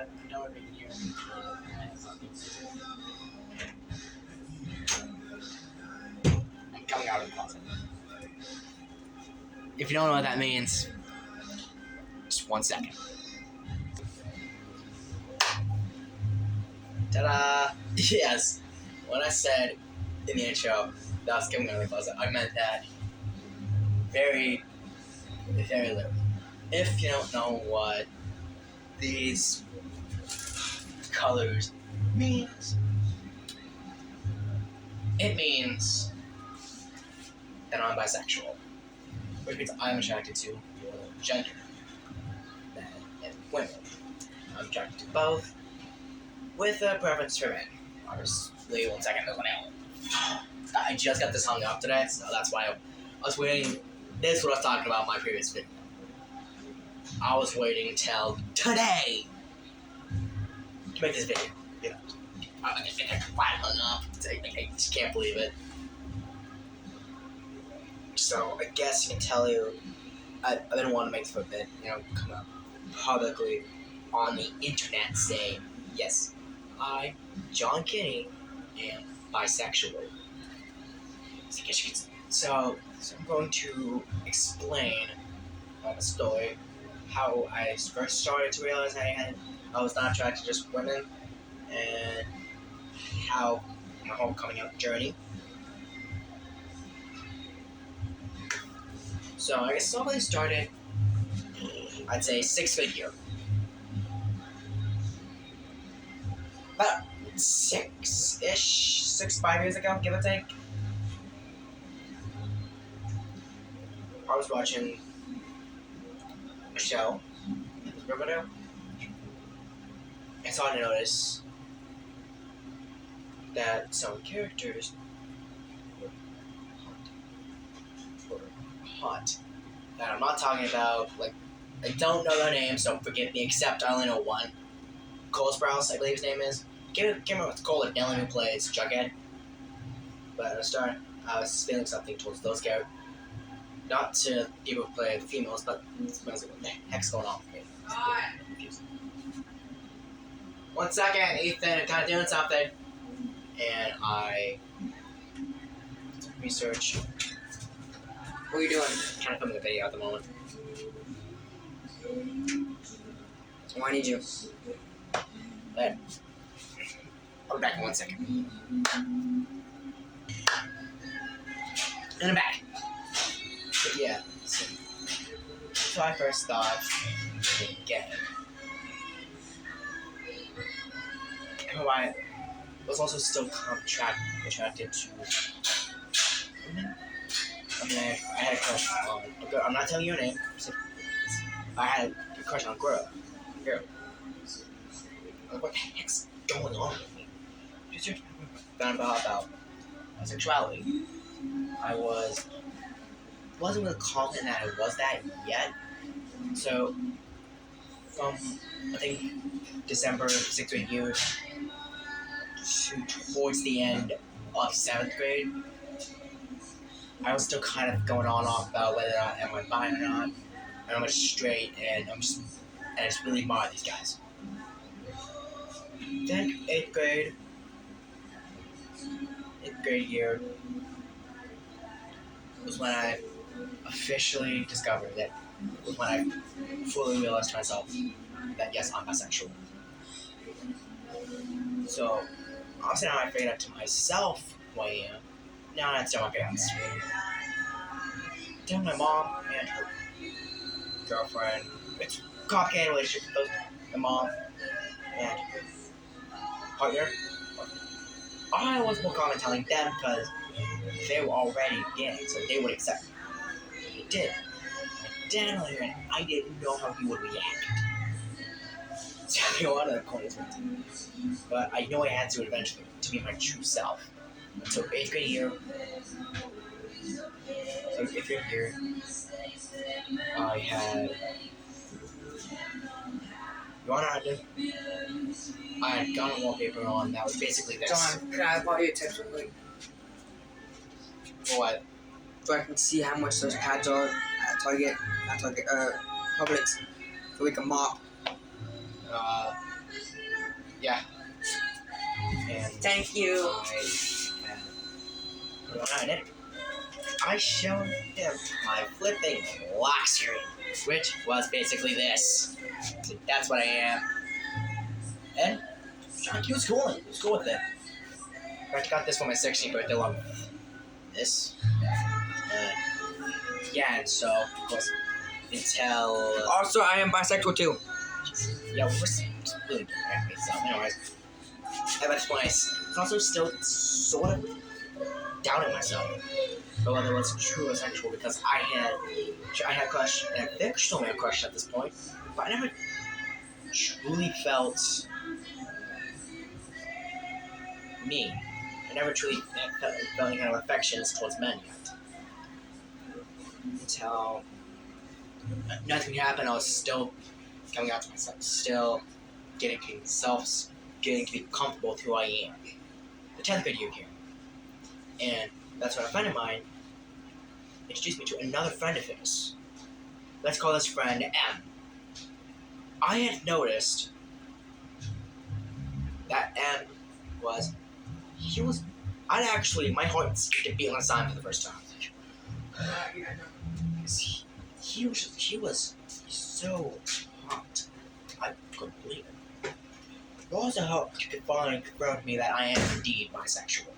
I don't really hear I'm coming out of the closet. If you don't know what that means, just 1 second. Ta-da! Yes, when I said in the intro that I was coming out of the closet, I meant that very, very literally. If you don't know what these colors means, it means that I'm bisexual, which means I'm attracted to more gender men and women. I'm attracted to both, with a preference for men. Obviously, 1 second, there's one out. I just got this hung up today, so that's why I was waiting. This is what I was talking about in my previous video. I was waiting until today to make this video. You know, I hung up. I just can't believe it. So I guess I can tell you, I've been wanting to make this for a bit. Come out publicly on the internet saying, yes, I, John Kinney, am bisexual. So I'm going to explain the story, how I first started to realize I was not attracted to just women, and how my whole coming out journey. So I guess it all really started, I'd say 6th grade year. About 5 years ago, give or take. I was watching a show, Riverdale, and started to notice that some characters were hot. And I'm not talking about, I don't know their names, so forgive me, except I only know one. Cole Sprouse, I believe his name is. Can't remember what's Cole or Dylan who plays Jughead. But at the start, I was feeling something towards those characters. Not to people who play the females, but I was like, what the heck's going on with me? I'm confused. 1 second, Ethan, I'm kind of doing something. And I research. What are you doing? I'm trying to film the video at the moment. Why need you? There. I'll be back in 1 second. And I'm back. But yeah, so I first thought, again, I was also still attracted to women. I mean, I had a crush on a girl. I'm not telling you her name. I had a crush on a girl. Like, what the heck's going on with me? Just found out about sexuality. I wasn't really confident that I was that yet. So, from, I think, December 6th grade year to towards the end of 7th grade, I was still kind of going on off about whether or not am I bi or not, and I'm just straight, and I just really admire these guys. Then 8th grade year was when I officially discovered that, was when I fully realized to myself that yes, I'm bisexual. So, obviously now I figured out to myself who I am. Now I tell my parents. Tell my mom and her girlfriend. It's a complicated relationship with the mom and her partner. I was more common telling them because they were already gay, so they would accept me. They did. My dad, on the other hand, I didn't know how he would react. So I wanted to call this one. But I know I had to eventually to be my true self. So 8th grade year. I had. You want to do? I had gun wallpaper on that was basically this. John, can I borrow your tips real quick? For what? So I can see how much those pads are at Target, Publix, so we can mop. yeah. And Thank you. I showed him my flipping lock screen, which was basically this. So that's what I am. And he was cool. He was cool with it. I got this for my 16th birthday along with this. Yeah, and so, of course, until... Also, I am bisexual too. Yeah, we're really good at so anyways. At this point, I was also still sort of doubting myself. But whether it was true or sexual, because I had a crush, and I think still had a crush at this point, but I never truly felt me. I never truly felt any kind of affections towards men yet. Until nothing happened, I was still coming out to myself, still getting to be comfortable with who I am. The 10th grade year here. And that's when a friend of mine introduced me to another friend of his. Let's call this friend M. I had noticed that M I'd actually, my heart skipped a beat on his sign for the first time. He was so hot. I couldn't believe it. It also helped to finally confirm to me that I am indeed bisexual.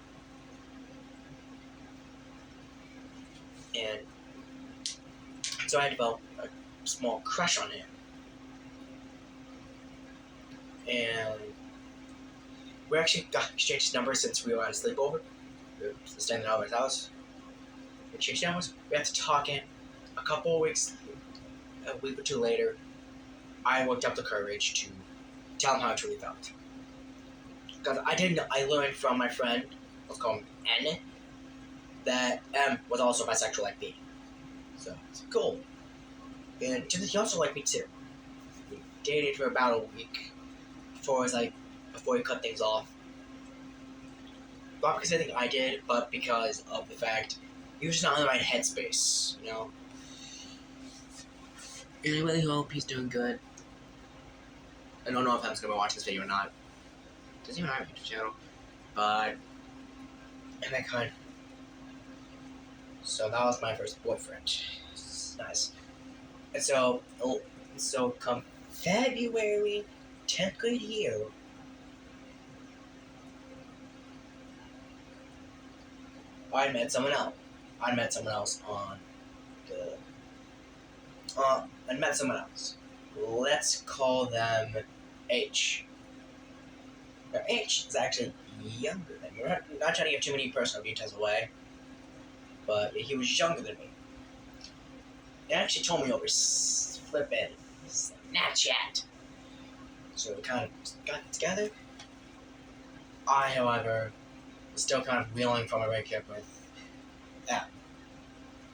And so I developed a small crush on him. And we actually got exchanged numbers since we were at a sleepover. We were staying at Albert's house. We exchanged numbers. We had to talk in. A week or two later, I worked up the courage to tell him how I truly felt. Because I learned from my friend, let's call him N, that M was also bisexual like me. So, it's cool. And he also liked me too. We dated for about a week before he cut things off. Not because I think I did, but because of the fact he was just not in the right headspace, you know? And I really hope he's doing good. I don't know if M's gonna be watching this video or not. Doesn't even have a YouTube channel. But, and that kind. So that was my first boyfriend. It's nice. And so come February 10th grade year, I met someone else. I met someone else. Let's call them H. Now, H is actually younger than me. We're not trying to give too many personal details away, but he was younger than me. He actually told me over flippin' Snapchat. So we kind of got together. I, however, was still kind of reeling from a breakup with that.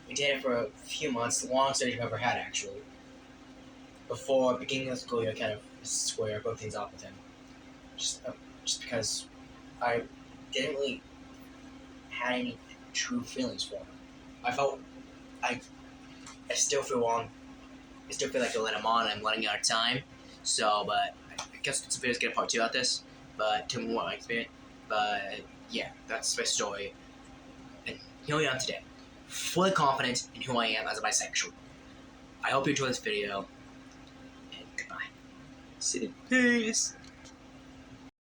We dated for a few months, the longest I've ever had, actually. Before beginning of the school year, kind of square, broke things off with him. Just because I didn't really have any true feelings for him. I still feel wrong. I still feel like I let him on. I'm letting out of time. So, but I guess this video's get a part 2 out this. But to more my experience. But yeah, that's my story. And here I am today, fully confident in who I am as a bisexual. I hope you enjoyed this video. And goodbye. See you. Peace.